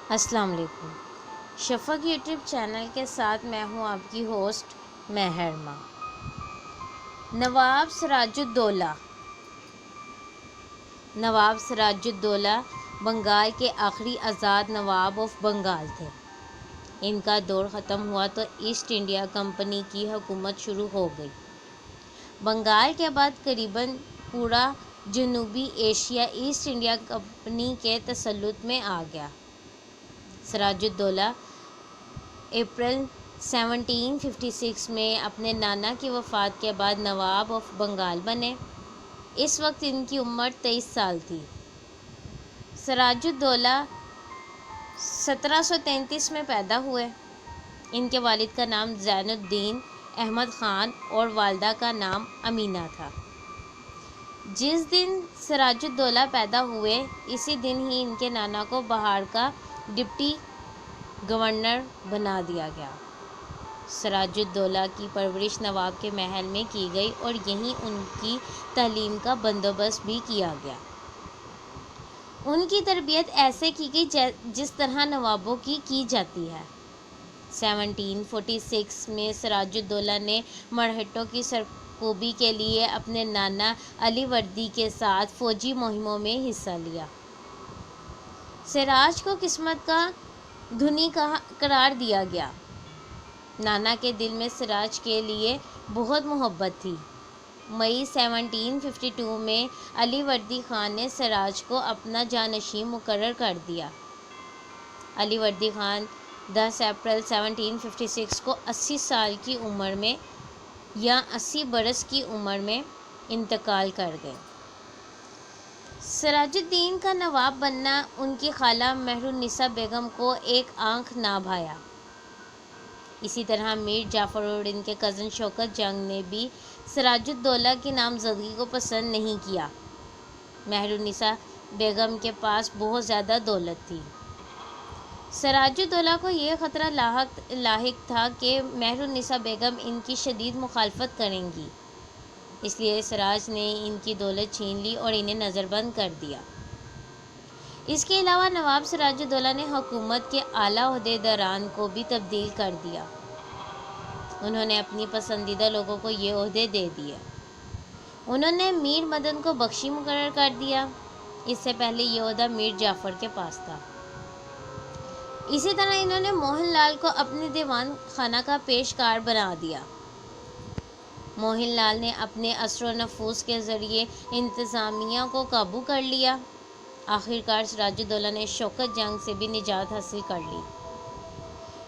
السلام علیکم۔ شفق YouTube channel کے ساتھ میں ہوں آپ کی ہوسٹ مہرما۔ نواب سراج الدولہ۔ نواب سراج الدولہ بنگال کے آخری آزاد نواب آف بنگال تھے۔ ان کا دور ختم ہوا تو ایسٹ انڈیا کمپنی کی حکومت شروع ہو گئی۔ بنگال کے بعد قریباً پورا جنوبی ایشیا ایسٹ انڈیا کمپنی کے تسلط میں آ گیا۔ سراج الدولہ اپریل 1756 میں اپنے نانا کی وفات کے بعد نواب آف بنگال بنے۔ اس وقت ان کی عمر 23 سال تھی۔ سراج الدولہ 1733 میں پیدا ہوئے۔ ان کے والد کا نام زین الدین احمد خان اور والدہ کا نام امینہ تھا۔ جس دن سراج الدولہ پیدا ہوئے اسی دن ہی ان کے نانا کو بہار کا ڈپٹی گورنر بنا دیا گیا۔ سراج الدولہ کی پرورش نواب کے محل میں کی گئی اور یہیں ان کی تعلیم کا بندوبست بھی کیا گیا۔ ان کی تربیت ایسے کی گئی جس طرح نوابوں کی جاتی ہے۔ 1746 میں سراج الدولہ نے مرہٹوں کی سرکوبی کے لیے اپنے نانا علی وردی کے ساتھ فوجی مہموں میں حصہ لیا۔ سراج کو قسمت کا دھنی قرار دیا گیا۔ نانا کے دل میں سراج کے لیے بہت محبت تھی۔ مئی 1752 میں علی وردی خان نے سراج کو اپنا جانشین مقرر کر دیا۔ علی وردی خان 10 اپریل 1756 کو 80 سال کی عمر میں یا 80 برس کی عمر میں انتقال کر گئے۔ سراج الدین کا نواب بننا ان کی خالہ مہر النساء بیگم کو ایک آنکھ نہ بھایا۔ اسی طرح میر جعفر اور ان کے کزن شوکت جنگ نے بھی سراج الدولہ کی نامزدگی کو پسند نہیں کیا۔ مہر النساء بیگم کے پاس بہت زیادہ دولت تھی۔ سراج الدولہ کو یہ خطرہ لاحق تھا کہ مہر النساء بیگم ان کی شدید مخالفت کریں گی، اس لیے سراج نے ان کی دولت چھین لی اور انہیں نظر بند کر دیا۔ اس کے علاوہ نواب سراج الدولہ نے حکومت کے اعلیٰ عہدیداران کو بھی تبدیل کر دیا۔ انہوں نے اپنی پسندیدہ لوگوں کو یہ عہدے دے دیے۔ انہوں نے میر مدن کو بخشی مقرر کر دیا۔ اس سے پہلے یہ عہدہ میر جعفر کے پاس تھا۔ اسی طرح انہوں نے موہن لال کو اپنے دیوان خانہ کا پیشکار بنا دیا۔ موہن لال نے اپنے اثر و نفوذ کے ذریعے انتظامیہ کو قابو کر لیا۔ آخرکار سراج الدولہ نے شوکت جنگ سے بھی نجات حاصل کر لی۔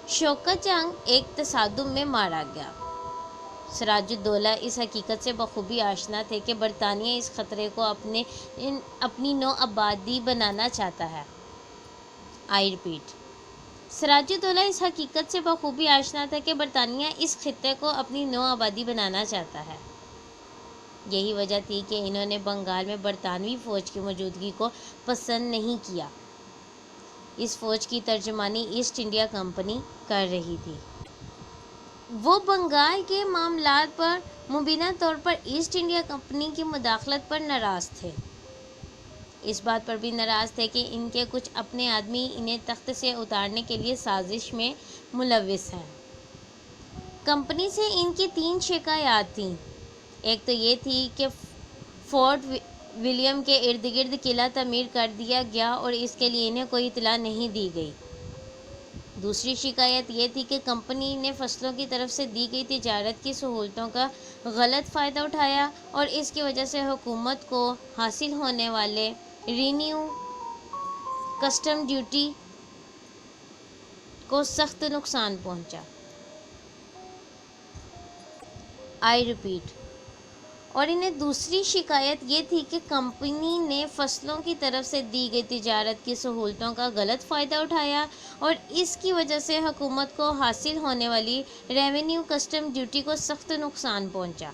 شوکت جنگ ایک تصادم میں مارا گیا۔ سراج الدولہ اس حقیقت سے بخوبی آشنا تھے کہ برطانیہ اس خطے کو اپنی نو آبادی بنانا چاہتا ہے۔ سراج الدولہ اس حقیقت سے بخوبی آشنا تھا کہ برطانیہ اس خطے کو اپنی نو آبادی بنانا چاہتا ہے۔ یہی وجہ تھی کہ انہوں نے بنگال میں برطانوی فوج کی موجودگی کو پسند نہیں کیا۔ اس فوج کی ترجمانی ایسٹ انڈیا کمپنی کر رہی تھی۔ وہ بنگال کے معاملات پر مبینہ طور پر ایسٹ انڈیا کمپنی کی مداخلت پر ناراض تھے۔ اس بات پر بھی ناراض تھے کہ ان کے کچھ اپنے آدمی انہیں تخت سے اتارنے کے لیے سازش میں ملوث ہیں۔ کمپنی سے ان کی 3 شکایات تھیں۔ ایک تو یہ تھی کہ فورٹ ولیم کے ارد گرد قلعہ تعمیر کر دیا گیا اور اس کے لیے انہیں کوئی اطلاع نہیں دی گئی۔ دوسری شکایت یہ تھی کہ کمپنی نے فصلوں کی طرف سے دی گئی تجارت کی سہولتوں کا غلط فائدہ اٹھایا اور اس کی وجہ سے حکومت کو حاصل ہونے والے ریونیو کسٹم ڈیوٹی کو سخت نقصان پہنچا۔ اور انہیں دوسری شکایت یہ تھی کہ کمپنی نے فصلوں کی طرف سے دی گئی تجارت کی سہولتوں کا غلط فائدہ اٹھایا اور اس کی وجہ سے حکومت کو حاصل ہونے والی ریونیو کسٹم ڈیوٹی کو سخت نقصان پہنچا۔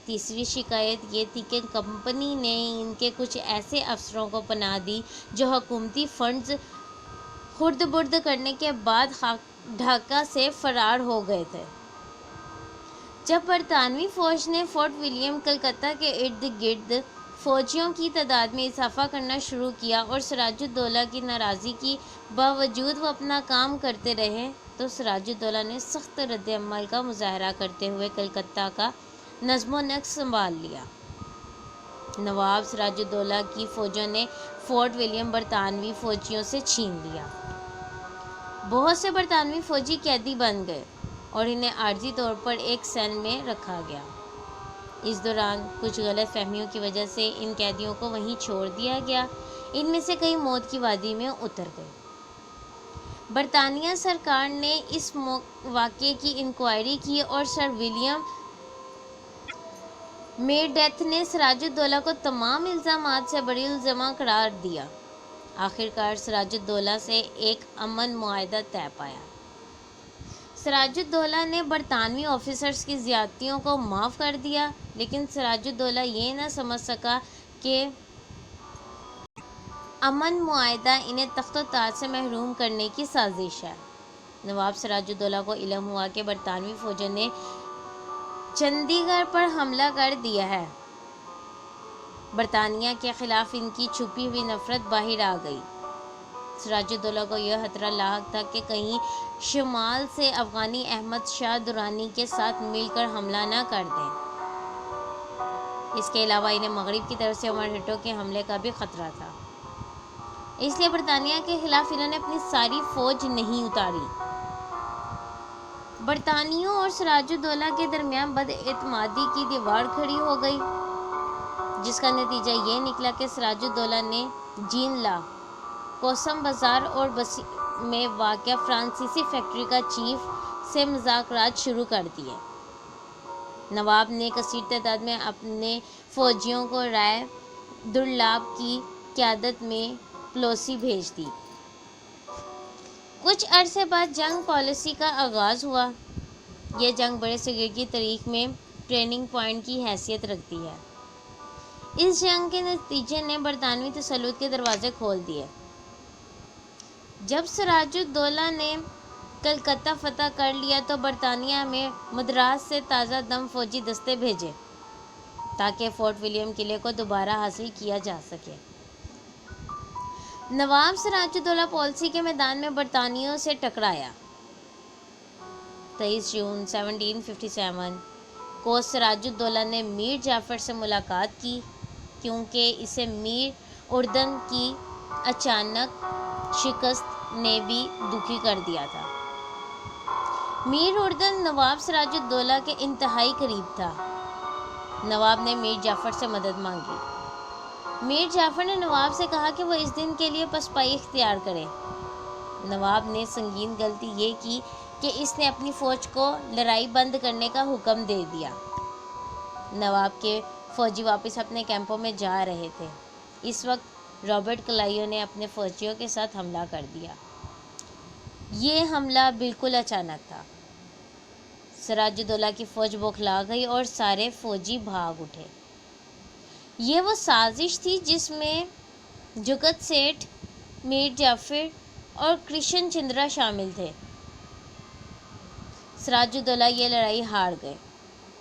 تیسری شکایت یہ تھی کہ کمپنی نے ان کے کچھ ایسے افسروں کو پناہ دی جو حکومتی فنڈز خرد برد کرنے کے بعد ڈھاکہ سے فرار ہو گئے تھے۔ جب برطانوی فوج نے فورٹ ولیم کلکتہ کے ارد گرد فوجیوں کی تعداد میں اضافہ کرنا شروع کیا اور سراج الدولہ کی ناراضی کی باوجود وہ اپنا کام کرتے رہے تو سراج الدولہ نے سخت رد عمل کا مظاہرہ کرتے ہوئے کلکتہ کا نظم و نسق سنبھال لیا۔ نواب سراج الدولہ کی فوجوں نے فورٹ ولیم برطانوی فوجیوں سے چھین لیا۔ بہت سے برطانوی فوجی قیدی بن گئے اور انہیں عارضی طور پر ایک سیل میں رکھا گیا۔ اس دوران کچھ غلط فہمیوں کی وجہ سے ان قیدیوں کو وہیں چھوڑ دیا گیا۔ ان میں سے کئی موت کی وادی میں اتر گئے۔ برطانیہ سرکار نے اس واقعے کی انکوائری کی اور سر ولیم میرڈیتھ نے سراج الدولہ کو تمام الزامات سے بری الزامہ قرار دیا۔ آخرکار سراج الدولہ سے ایک امن معاہدہ طے پایا۔ سراج الدولہ نے برطانوی آفیسرز کی زیادتیوں کو معاف کر دیا، لیکن سراج الدولہ یہ نہ سمجھ سکا کہ امن معاہدہ انہیں تخت و تاج سے محروم کرنے کی سازش ہے۔ نواب سراج الدولہ کو علم ہوا کہ برطانوی فوجوں نے چندی گڑھ پر حملہ کر دیا ہے۔ برطانیہ کے خلاف ان کی چھپی ہوئی نفرت باہر آ گئی۔ سراج الدولہ کو یہ خطرہ لاحق تھا کہ کہیں شمال سے افغانی احمد شاہ درانی کے ساتھ مل کر حملہ نہ کر دیں۔ اس کے علاوہ انہیں مغرب کی طرف سے عمر ہٹو کے حملے کا بھی خطرہ تھا۔ اس لیے برطانیہ کے خلاف انہوں نے اپنی ساری فوج نہیں اتاری۔ برطانویوں اور سراج الدولہ کے درمیان بد اعتمادی کی دیوار کھڑی ہو گئی، جس کا نتیجہ یہ نکلا کہ سراج الدولہ نے جین لا، کوسم بازار اور بسی میں واقع فرانسیسی فیکٹری کا چیف سے مذاکرات شروع کر دیے۔ نواب نے کثیر تعداد میں اپنے فوجیوں کو رائے درلاب کی قیادت میں پلوسی بھیج دی۔ کچھ عرصے بعد جنگ پالیسی کا آغاز ہوا۔ یہ جنگ برِ صغیر کی تاریخ میں ٹرننگ پوائنٹ کی حیثیت رکھتی ہے۔ اس جنگ کے نتیجے نے برطانوی تسلط کے دروازے کھول دیے۔ جب سراج الدولہ نے کلکتہ فتح کر لیا تو برطانیہ میں مدراس سے تازہ دم فوجی دستے بھیجے تاکہ فورٹ ولیم قلعے کو دوبارہ حاصل کیا جا سکے۔ نواب سراج الدولہ پالیسی کے میدان میں برطانویوں سے ٹکرایا۔ 23 جون 1757 کو سراج الدولہ نے میر جعفر سے ملاقات کی، کیونکہ اسے میر اردن کی اچانک شکست نے بھی دکھی کر دیا تھا۔ میر اردن نواب سراج الدولہ کے انتہائی قریب تھا۔ نواب نے میر جعفر سے مدد مانگی۔ میر جعفر نے نواب سے کہا کہ وہ اس دن کے لیے پسپائی اختیار کرے۔ نواب نے سنگین غلطی یہ کی کہ اس نے اپنی فوج کو لڑائی بند کرنے کا حکم دے دیا۔ نواب کے فوجی واپس اپنے کیمپوں میں جا رہے تھے۔ اس وقت رابرٹ کلائیو نے اپنے فوجیوں کے ساتھ حملہ کر دیا۔ یہ حملہ بالکل اچانک تھا۔ سراج الدولہ کی فوج بوکھلا گئی اور سارے فوجی بھاگ اٹھے۔ یہ وہ سازش تھی جس میں جگت سیٹھ، میر جعفر اور کرشن چندرا شامل تھے۔ سراج الدولہ یہ لڑائی ہار گئے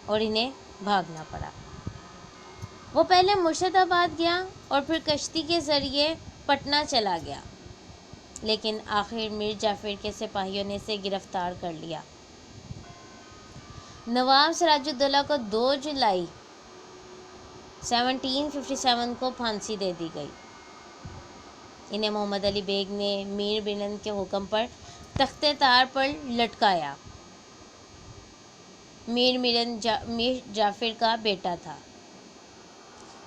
اور انہیں بھاگنا پڑا۔ وہ پہلے مرشد آباد گیا اور پھر کشتی کے ذریعے پٹنہ چلا گیا، لیکن آخر میر جعفر کے سپاہیوں نے اسے گرفتار کر لیا۔ نواب سراج الدولہ کو 2 جولائی 1757 کو پھانسی دے دی گئی۔ انہیں محمد علی بیگ نے میر بلند کے حکم پر تخت تار پر لٹکایا۔ میر جعفر کا بیٹا تھا۔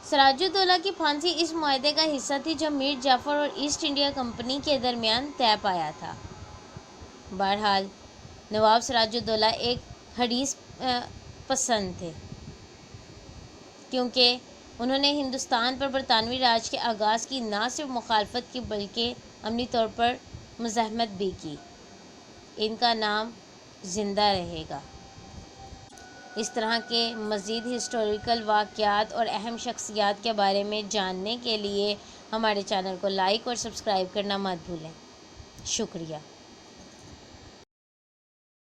سراج الدولہ کی پھانسی اس معاہدے کا حصہ تھی جو میر جعفر اور ایسٹ انڈیا کمپنی کے درمیان طے پایا تھا۔ بہرحال نواب سراج الدولہ ایک حریص پسند تھے، کیونکہ انہوں نے ہندوستان پر برطانوی راج کے آغاز کی نہ صرف مخالفت کی بلکہ عملی طور پر مزاحمت بھی کی۔ ان کا نام زندہ رہے گا۔ اس طرح کے مزید ہسٹوریکل واقعات اور اہم شخصیات کے بارے میں جاننے کے لیے ہمارے چینل کو لائک اور سبسکرائب کرنا مت بھولیں۔ شکریہ۔